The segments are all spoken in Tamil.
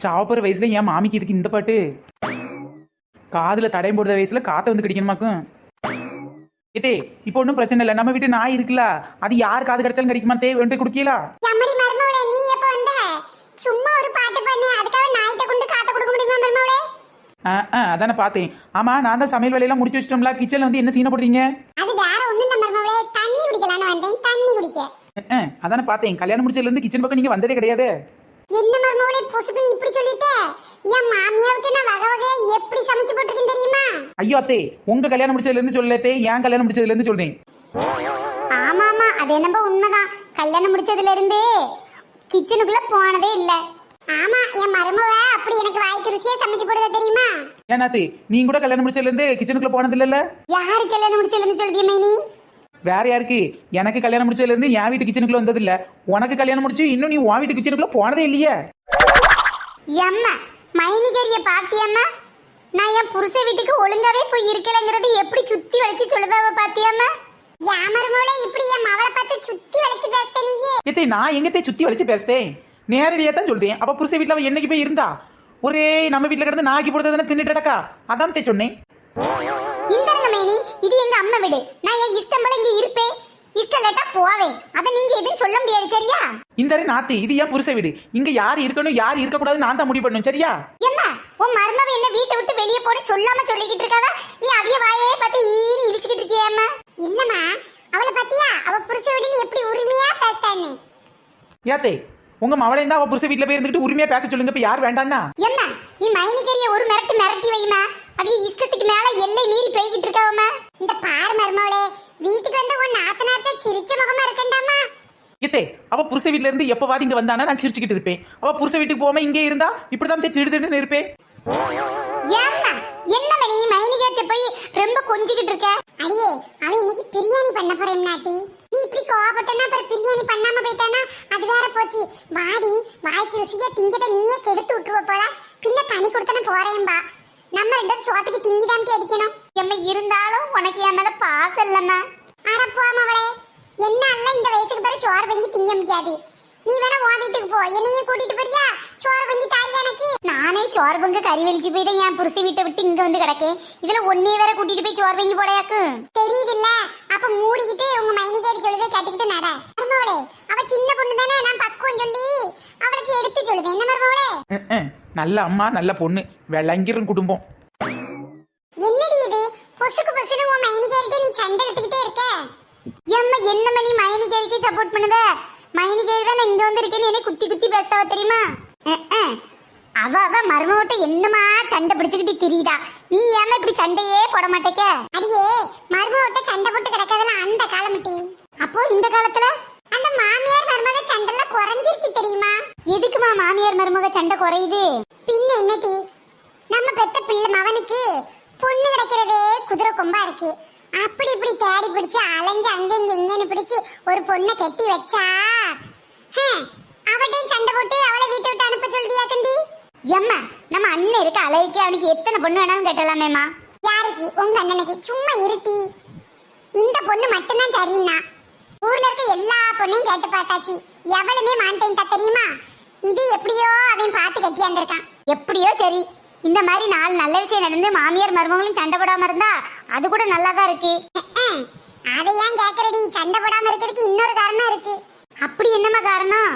சாப்பிட்ற வயசுல என் மாமிக்கு இதுக்கு இந்த பாட்டு காதுல தடையம் போடுற வயசுல காத்த வந்து கிடைக்கணுமாக்கும். ஏதே இப்போ ஒன்றும் பிரச்சனை இல்லை, நம்ம வீட்டு நாய் இருக்குல்ல, அது யார் காது கிடைச்சாலும் கிடைக்குமா, போய் குடிக்கலாம். எம்மடி மர்மவளே, நீ எப்ப வந்த? சும்மா ஒரு பாட்டு பண்ணி அதுக்காக நாய்ட்ட கொண்டு காத்த கொடுக்க முடியுமா மர்மவளே? அதானே பார்த்தேன். ஆமா, நான் தான் சமையல் வேலையெல்லாம் முடிச்சு வச்சிட்டோம்ல, கிச்சன்ல வந்து என்ன சீனை போடுறீங்க? அது வேற ஒண்ணும் இல்ல மர்மவளே, தண்ணி குடிக்கலாம்னு வந்தேன், தண்ணி குடிக்க. அதானே பார்த்தேன். கல்யாணம் முடிச்சதுல இருந்து கிச்சன் பக்கம் நீங்க வந்ததே கிடையாது. என்ன மர்மவளே பொசுக்குன்னு இப்படி சொல்லிட்ட? என் மாமியாருக்கு நான் வகை வகையா எப்படி சமைச்சு போட்டுருக்கேன் தெரியுமா? ஐயோ அத்தே, உங்க கல்யாணம் முடிச்சதுல இருந்து சொல்லத்தே, ஏன் கல்யாணம் முடிச்சதுல இருந்து சொல்றேன். ஆமா ஆமா, அது என்னப்பா உண்மைதான். கல்யாணம் முடிச்சதுல இருந்தே கிச்சனுக்குள்ள போனதே இல்ல. ஆமா, என் மருமவ அப்படி எனக்கு வாய்க்கு ருசியா சமைச்சு போடுறத தெரியுமா? ஏன்னாத்தே, நீங்க கூட கல்யாணம் முடிச்சதுல இருந்து கிச்சனுக்குள்ள போனது இல்லல்ல? யாரு கல்யாணம் முடிச்சதுல இருந்து சொல்றியே மைனி? வேற யாருக்கு? எனக்கு கல்யாணம் முடிச்சதுல இருந்து என் வீட்டு கிச்சனுக்குள்ள வந்தது இல்ல. உனக்கு கல்யாணம் முடிச்சு இன்னும் நீ உன் வீட்டு கிச்சனுக்குள்ள போனதே இல்லையே. அம்மா, மைனிகரிய பாத்தியம்மா? நான் என் புருஷ வீட்டுக்கு ஒழுங்காவே போய் இருக்கலங்கிறது எப்படி சுத்தி வளைச்சு சொல்லுதாவ பாத்தியம்மா? யாமர்மோளே, இப்படி என் மவளை பார்த்து சுத்தி வளைச்சு பேசுற நீயே? ஏத்தே, நான் எங்கத்தே சுத்தி வளைச்சு பேசுதேன்? நேரடியா தான் சொல்றேன். அப்ப புருஷ வீட்டுல அவ என்னைக்கு போய் இருந்தா? ஒரே நம்ம வீட்டுல கிடந்து நாக்கி போடுறதுன்னு தின்னுட்டடக்கா, அதான் தே சொன்னேன். இந்தங்க மேனி, இது எங்க அம்மா வீடு. நான் என் இஷ்டம் போல இங்க இருப்பேன், இஷ்டம் இல்லாட்டா போவேன். அத நீங்க எதுவும் சொல்ல முடியாது, சரியா? இந்த நாத்தி, இது ஏன் புருஷ வீடு? இங்க யார் இருக்கணும் யார் இருக்க கூடாது நான் தான் முடிவு பண்ணணும், சரியா? ஏம்மா, உன் மருமவ என்ன வீட்டை விட்டு வெளியே போட சொல்லாம சொல்லிக்கிட்டு இருக்காவ, நீ அவிய வாயே பார்த்து ஈனி இழிச்சிக்கிட்டு இருக்கியேம்மா? இல்லம்மா, அவளை பத்தியா அவ புருஷ வீடுன்னு எப்படி உரிமையா பேசுறான்னு. ஏத்தே, உங்க மவளையும் தான் அவ புருஷ வீட்டுல போய் இருந்துட்டு உரிமையா பேச சொல்லுங்க. இப்ப யார் வேண்டான்னா? ஏம்மா, நீ மைனிகரிய ஒரு மிரட்டி வைமா. அவிய இஷ்டத்துக்கு மேல எல்லை மீறி போய்கிட்டு இருக்காவம்மா. இந்த பாரு மருமவளே, வீட்டுக்கு வந்து உன் நாத்தனார்த்த சிரிச்ச முகமா இருக்கண்டாமா? ஏத்தே, அவ புருஷ வீட்டுல இருந்து எப்பவாது இங்க வந்தானா நான் சிரிச்சுக்கிட்டு இருப்பேன். அவ புருஷ வீட்டுக்கு போகாம இங்கே இருந்தா இப்படிதான் சிடுதுன்னு இருப்பேன். ஏம்மா, என்ன மணி மைனிகர்ட்ட போய் ரொம்ப கொஞ்சிக்கிட்டு இருக்க? அடியே, அவன் இன்னைக்கு பிரியாணி பண்ண போறேன் நாட்டி. நீ இப்படி கோவப்பட்டனா அப்புறம் பிரியாணி பண்ணாம போயிட்டானா அது வேற போச்சு. வாடி, வாய்க்கு ருசியா திங்கத நீயே கெடுத்து விட்டுருவ போல. பின்ன தனி கொடுத்தன போறேன்பா. நம்ம ரெண்டு சோத்துக்கு திங்கிடாம அடிக்கணும். எம்ம இருந்தாலும் உனக்கு என் மேல பாசம் இல்லம்மா. அட போமவளே, என்ன அல்ல இந்த வயசுக்கு பிறகு சோறு வாங்கி திங்க முடியாது. நீ வேணா உன் வீட்டுக்கு போ, என்னையும் கூட்டிட்டு போறியா? சோறு வாங்கி தாரியா எனக்கு? நானே சோறு பங்கு கறி வெளிச்சு போய் தான் என் புருஷ வீட்டை விட்டு இங்க வந்து கிடக்கேன். இதுல ஒன்னே வேற கூட்டிட்டு போய் சோறு வாங்கி போடையாக்கு தெரியுது இல்ல? அப்ப மூடிக்கிட்டு உங்க மைனிகேரி சொல்லுதே கேட்டுக்கிட்டு நட. மருமவளே, அவ சின்ன பொண்ணு தானே, நான் பக்குவம் சொல்லி அவளுக்கு எடுத்து சொல்லுதேன். என்ன மருமவளே? நல்ல அம்மா நல்ல பொண்ணு, விளங்கிரும் குடும்பம். என்னடி இது பொசுக்கு பொசுன்னு உன் மைனிகேரிட்ட நீ சண்டை எடுத்துக்கிட்டே இருக்க? எம்மா, என்ன மணி மைனிகேரிக்கு சப்போர்ட் பண்ணுத? மைனிகேரி தான் இங்க வந்து இருக்கேன்னு என்ன குத்தி குத்தி பேசவ தெரியுமா? அவ மருமகிட்ட என்னமா சண்டை பிடிச்சுக்கிட்டு திரியுதா? நீ ஏமா இப்படி சண்டையே போட மாட்டேக்க? அடியே, மருமகிட்ட சண்டை போட்டு கிடக்கிறதுலாம் அந்த காலமட்டி. அப்போ இந்த காலத்துல அந்த மாமியார் மருமக சண்டைலாம் குறைஞ்சிருச்சு தெரியுமா? எதுக்குமா மாமியார் மருமக சண்டை குறையுது? பின்ன என்னடி, நம்ம பெத்த பிள்ளை மவனுக்கு பொண்ணு கிடைக்கிறதே குதிரை கொம்பா இருக்கு. அப்படி இப்படி தேடி பிடிச்சு அலைஞ்சு அங்கங்க இங்கன்னு பிடிச்சு ஒரு பொண்ணை கட்டி வச்சா அவட்டையும் சண்டை போட்டு அவளை வீட்டை விட்டு அனுப்ப சொல்றியா கண்டி? எம்மா, நம்ம அண்ணன் இருக்க அழகுக்கு அவனுக்கு எத்தனை பொண்ணு வேணாலும் கட்டலாமேமா. யாருக்கு? உங்க அண்ணனுக்கு. சும்மா இருட்டி, இந்த பொண்ணு மட்டும்தான் சரின்னா. ஊர்ல இருக்க எல்லா பொண்ணையும் கேட்டு பார்த்தாச்சு, எவளுமே மாட்டேன்ட்டா தெரியுமா? இது எப்படியோ அவன் பார்த்து கட்டியாந்திருக்கான். எப்படியோ சரி, இந்த மாதிரி நாலு நல்ல விஷயம் நடந்து மாமியார் மருமகளும் சண்டை போடாம இருந்தா அது கூட நல்லாதான் இருக்கு. அதை ஏன் கேக்குறடி? சண்டை போடாம இருக்கிறதுக்கு இன்னொரு காரணம் இருக்கு. அப்படி என்னமா காரணம்?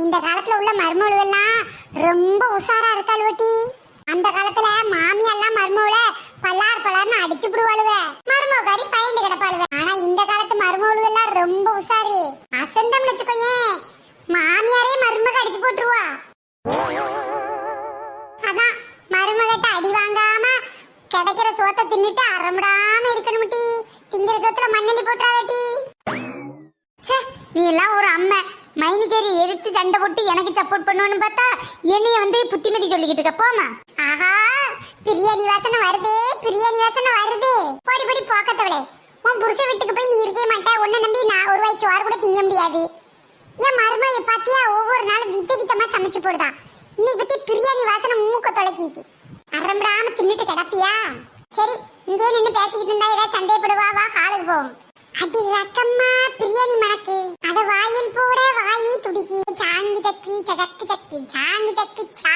இந்த காலத்துல உள்ள மருமகள் எல்லாம் ரொம்ப உஷாரா இருக்காளுவட்டி. அந்த காலத்துல மாமியெல்லாம் மருமகளை பல்லார்னு அடிச்சு விடுவாளுவ, மருமகாரி பயந்து கிடப்பாளுவ. ஆனா இந்த காலத்து மருமகள் எல்லாம் ரொம்ப உஷாரு. அசந்தம் வச்சுக்கோயேன், மாமியாரே மருமக அடிச்சு போட்டுருவா. அதான் மருமகிட்ட அடி வாங்காம கிடைக்கிற சோத்தை தின்னுட்டு அறமுடாம இருக்கணும் டி. திங்கிற சோத்துல மண்ணெல்லி போட்டுறாதட்டி. நீ எல்லாம் ஒரு அம்மை. மைனிகேரி எதிர்த்து சண்டை போட்டு எனக்கு சப்போர்ட் பண்ணுவோன்னு பார்த்தா என்னைய வந்து புத்திமதி சொல்லிக்கிட்டு இருக்க. போமா. ஆஹா, பிரியாணி வாசனை வருதே, பிரியாணி வாசனை வருதே. போடி போடி போக்கத்தவளே, உன் புருஷ வீட்டுக்கு போய் நீ இருக்கே மாட்டேன். உன்னை நம்பி நான் ஒரு வாய் சோறு கூட திங்க முடியாது. என் மருமக பாத்தியா ஒவ்வொரு நாளும் வித்தமா சமைச்சு போடுதான். நீ பத்தி பிரியாணி வாசனை மூக்க தொலைக்கிட்டு அறம்படாம தின்னுட்டு கிடப்பியா? சரி, இங்கே நின்று பேசிக்கிட்டு இருந்தா ஏதாவது சந்தேகப்படுவா? வா, ஹாலுக்கு போவோம். அது ரக்கம்மா பிரியாணி மணக்கு. அத வாயில் போட வாயி துடிக்கி. சாங்கி சக்கி சதக்கு சக்கி சாங்கி சக்கி சா.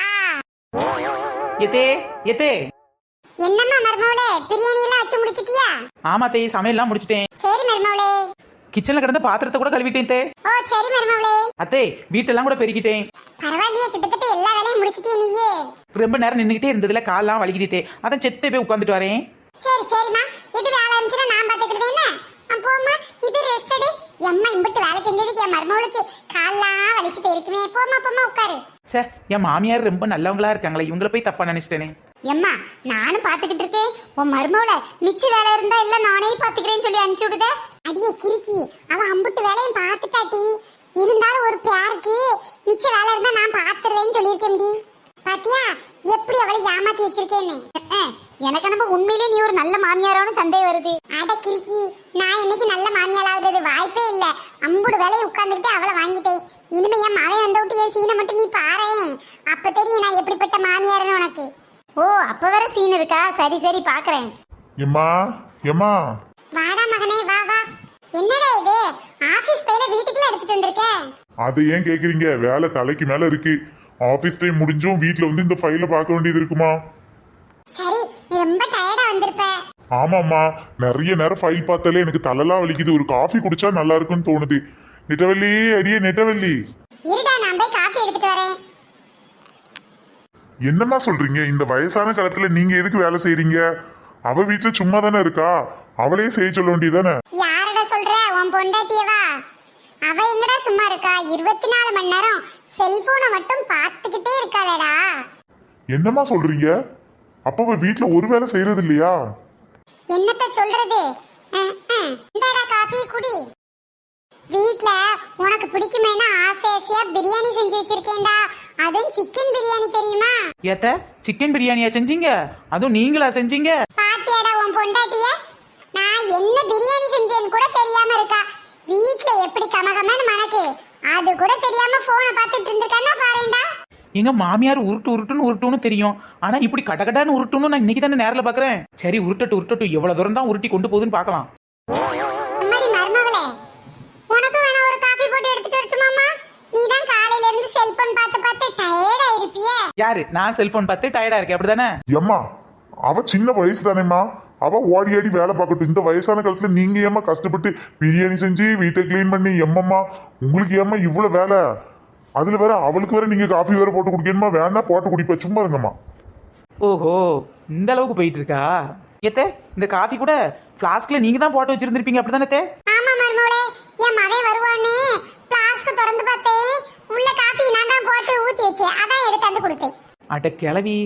எத்தே எத்தே. என்னம்மா மருமவளே, பிரியாணி எல்லாம் வச்சு முடிச்சிட்டியா? ஆமா தே, சமையல்லாம் முடிச்சிட்டேன். சரி மருமவளே. கிச்சன்ல கிடந்த பாத்திரத்தை கூட கழுவிட்டேன் தே. ஓ சரி மருமவளே. அத்தே, வீட்டெல்லாம் கூட பெருக்கிட்டேன். பரவாயில்லையே, கிட்டத்தட்ட எல்லா வேலையும் முடிச்சிட்டியே நீயே. ரொம்ப நேரம் நின்றுகிட்டே இருந்ததுல கால்லாம் வலிக்குதே, அதான் செத்தே போய் உட்காந்துட்டு வரேன். சரி சரிம்மா, இது வேலை இருந்துச்சுன்னா நான் பாத்துக்கிட்டது என்ன. போம்மா, இது ரெஸ்ட் எடு. எம்மா இம்பிட்டு வேலை செஞ்சதுக்கு என் மருமவளுக்கு கால்லாம் வலிச்சுட்டு இருக்குமே. போம்மா போம்மா உட்காரு. சே, என் மாமியார் ரொம்ப நல்லவங்களா இருக்காங்களே, இவங்கள போய் தப்பா நினைச்சிட்டேனே. எம்மா நானும் பாத்துக்கிட்டு இருக்கேன். உன் மருமவள மிச்ச வேலை இருந்தா இல்ல நானே பாத்துக்கிறேன்னு சொல்லி அனுப்பிச்சு விடுத. அடியே கிறுக்கி, அவன் அம்பிட்டு வேலையும் பாத்துட்டாட்டி. இருந்தாலும் ஒரு பேருக்கு மிச்ச வேலை இருந்தா நான் பாத்துறேன்னு சொல்லியிருக்கேன். பாத்தியா எப்படி அவளை ஏமாத்தி வச்சிருக்கேன்னு. எனக்கு நம்ம உண்மையிலே நீ ஒரு நல்ல மாமியாரானு சந்தேகம் வருது. அட கிறுக்கி, நான் இன்னைக்கு நல்ல மாமியார் ஆகுறது வாய்ப்பே இல்ல. அம்புடு வேலையை உட்கார்ந்துட்டு அவளை வாங்கிட்டேன். இனிமே என் மகன் வந்த விட்டு என் சீனை மட்டும் நீ பாரு. அப்ப தெரியும் நான் எப்படிப்பட்ட மாமியார்னு உனக்கு. ஓ அப்ப வேற சீன் இருக்கா? சரி சரி பாக்குறேன். எம்மா எம்மா, வாடா மகனே வா வா. என்னடா இது, ஆபீஸ் பையில வீட்டுக்குள்ள எடுத்துட்டு வந்திருக்க? அதை ஏன் கேக்குறீங்க? வேலை தலைக்கு மேல இருக்கு. ஆபீஸ் டைம் முடிஞ்சும் வீட்ல வந்து இந்த ஃபைல பார்க்க வேண்டியது இருக்குமா? சரி, நீ ரொம்ப டயர்டா வந்திருப்ப. ஆமாம்மா, நிறைய நேரம் ஃபைல் பார்த்தாலே எனக்கு தலைலாம் வலிக்குது. ஒரு காஃபி குடிச்சா நல்லா இருக்கும்னு தோணுது. நெட்டவள்ளி, அடியே நெட்டவள்ளி. இருடா, நான் போய் காஃபி எடுத்துட்டு வரேன். என்னம்மா சொல்றீங்க? இந்த வயசான காலத்துல நீங்க எதுக்கு வேலை செய்றீங்க? அவ வீட்டுல சும்மா தானே இருக்கா, அவளே செய்ய சொல்ல வேண்டியதானே? யாரடா சொல்ற? உன் பொண்டாட்டியவா? அவ எங்கடா சும்மா இருக்கா? 24 மணி நேரம் செல்போனை மட்டும் பார்த்துக்கிட்டே இருக்காளடா. என்னம்மா சொல்றீங்க? அப்ப அவ வீட்டுல ஒரு வேலை செய்யறது இல்லையா? என்னத்த சொல்றது? இந்தாடா காஃபி குடி. வீட்ல உனக்கு பிடிக்குமேனா ஆசையா பிரியாணி செஞ்சு வச்சிருக்கேன்டா. அதுவும் சிக்கன் பிரியாணி தெரியுமா? ஏத்த, சிக்கன் பிரியாணியா செஞ்சீங்க? அதுவும் நீங்களா செஞ்சீங்க? பாத்தியாடா உன் பொண்டாட்டிய? நான் என்ன பிரியாணி செஞ்சேன்னு கூட தெரியாம இருக்கா. வீட்ல எப்படி கமகமன்னு மனக்கு, அது கூட தெரியாம போனை பார்த்துட்டு இருந்திருக்கான்னா பாருடா. எங்க மாமியார் உருட்டுன்னு உருட்டுன்னு தெரியும், ஆனா இப்படி கடகடான்னு உருட்டுன்னு நான் இன்னைக்கு தானே நேரில் பாக்குறேன். சரி உருட்டட்டு எவ்வளவு தூரம் தான் உருட்டி கொண்டு போகுதுன்னு பாக்கலாம். அம்மாடி மருமகளே, உனக்கு வேணா ஒரு காபி போட்டு எடுத்துட்டு வரட்டுமாமா? நீ தான் காலையில இருந்து செல்போன் பார்த்து டயர்டா இருப்பியே. யாரு? நான் செல்போன் பார்த்து டயர்டா இருக்கேன் அப்படிதானே? எம்மா, அவ சின்ன வயசு தானேம்மா, அவ ஓடி ஆடி வேலை பார்க்கட்டும். இந்த வயசான காலத்துல நீங்க ஏமா கஷ்டப்பட்டு பிரியாணி செஞ்சு வீட்டை கிளீன் பண்ணி, எம்மம்மா உங்களுக்கு ஏமா இவ்வளவு வேலை? அதுல வேற அவளுக்கு வேற நீங்க காஃபி வேற போட்டு குடிக்கணுமா? வேணா போட்டு குடிப்பா, சும்மா இருங்கம்மா. ஓஹோ, இந்த அளவுக்கு போயிட்டு இருக்கா? ஏத்தே, இந்த காஃபி கூட பிளாஸ்க்ல நீங்க தான் போட்டு வச்சிருந்திருப்பீங்க அப்படிதானே? ஆமா மருமகளே, என் மகன் வருவானே பிளாஸ்க் திறந்து பார்த்தேன், உள்ள காஃபி நான் தான் போட்டு ஊத்தி வச்சேன், அதான் எடுத்து வந்து கொடுத்தேன். அட கிளவி,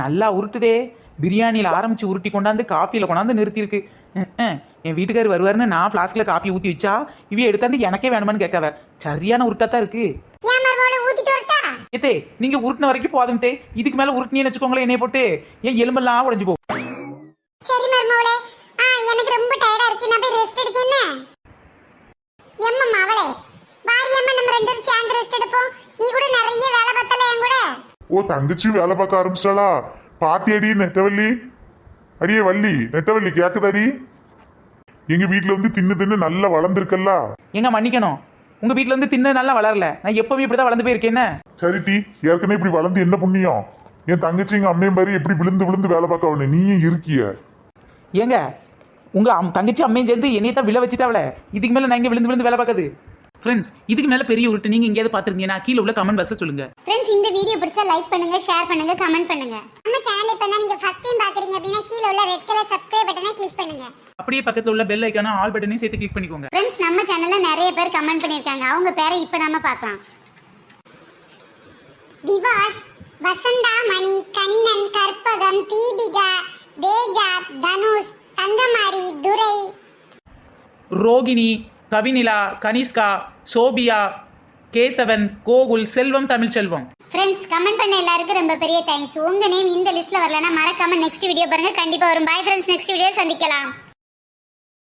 நல்லா உருட்டுதே. பிரியாணியில் ஆரம்பிச்சு உருட்டி கொண்டாந்து காஃபியில் கொண்டாந்து நிறுத்திருக்கு. என் வீட்டுக்காரர் வருவாருன்னு நான் ஃப்ளாஸ்கில் காஃபி ஊற்றி வச்சா இவ எடுத்தாந்து எனக்கே வேணுமான்னு கேட்காவ. சரியான உருட்டாத்தான் இருக்கு. ஏத்தே, நீங்க உருட்டின வரைக்கும் போதும் தே. இதுக்கு மேல உருட்டினு வச்சுக்கோங்களேன் என்னைய போட்டு என் எலும்பெல்லாம் உடைஞ்சு போகும். சரி மருமகளே, எனக்கு ரொம்ப டயர்டா இருக்கு, நான் போய் ரெஸ்ட் எடுக்கேன். எம்மா மவளே, வாரியம்மா நம்ம ரெண்டு பேரும் சேர்ந்து ரெஸ்ட் எடுப்போம். நீ கூட நிறைய வேலை பார்த்தல என் கூட. ஓ, தங்கச்சி வேலை பார்க்க ஆரம்பிச்சிட்டாளா? பாத்தி அடி நெட்டவள்ளி, அடியே வள்ளி, நெட்டவள்ளி கேக்குதாடி? எங்க வீட்டுல வந்து தின்னு நல்லா வளர்ந்துருக்கல்ல. எங்க மன்னிக்கணும், உங்க வீட்டுல இருந்து தின்னு நல்லா வளரல. நான் எப்பவுமே இப்படிதான் வளர்ந்து போயிருக்கேன். சரி டி, ஏற்கனவே இப்படி வளர்ந்து என்ன புண்ணியம்? என் தங்கச்சி எங்க அம்மையும் பாரு எப்படி விழுந்து வேலை பார்க்க அவனு, நீயும் இருக்கிய. ஏங்க, உங்க தங்கச்சி அம்மையும் சேர்ந்து என்னைய தான் விழ வச்சுட்டாவல. இதுக்கு மேல நான் இங்க விழுந்து வேலை பார்க்காது. ஃப்ரெண்ட்ஸ், இதுக்கு மேல பெரிய உருட்டு நீங்க எங்கேயாவது பாத்துருக்கீங்கன்னா கீழே உள்ள கமெண்ட் பாக்ஸ்ல சொல்லுங்க. ஃப்ரெண்ட்ஸ், இந்த வீடியோ பிடிச்சா லைக் பண்ணுங்க, ஷேர் பண்ணுங்க, கமெண்ட் பண்ணுங்க. நம்ம சேனலை இப்ப தான் நீங்க ஃபர்ஸ்ட் டைம் பாக்குறீங்க அப்படினா கீழ உள்ள ரெட் கலர் சப்ஸ்கிரைப் பட்டனை கிளிக் பண்ணுங்க. அப்படியே பக்கத்துல உள்ள பெல் ஐகானை ஆல் பட்டனையும் சேர்த்து கிளிக் பண்ணிக்கோங்க. ஃப்ரெண்ட்ஸ், நம்ம சேனல்ல நிறைய பேர் கமெண்ட் பண்ணிருக்காங்க, அவங்க பேரை இப்ப நாம பார்க்கலாம். திவாஷ், வசந்தா மணி, கண்ணன், கற்பகம், தீபிகா, தேஜா, தனுஷ், தங்கமாரி, துரை, ரோகிணி, கவினிலா, கனிஷ்கா, சோபியா, கேசவன், கோகுல், செல்வம், தமிழ்ச்செல்வம். ஃப்ரெண்ட்ஸ், கமெண்ட் பண்ண எல்லாருக்கும் ரொம்ப பெரிய தேங்க்ஸ். உங்க நேம் இந்த லிஸ்ட்ல வரலனா மறக்காம நெக்ஸ்ட் வீடியோ பாருங்க, கண்டிப்பா வரும். பை ஃப்ரெண்ட்ஸ், நெக்ஸ்ட் வீடியோ சந்திக்கலாம்.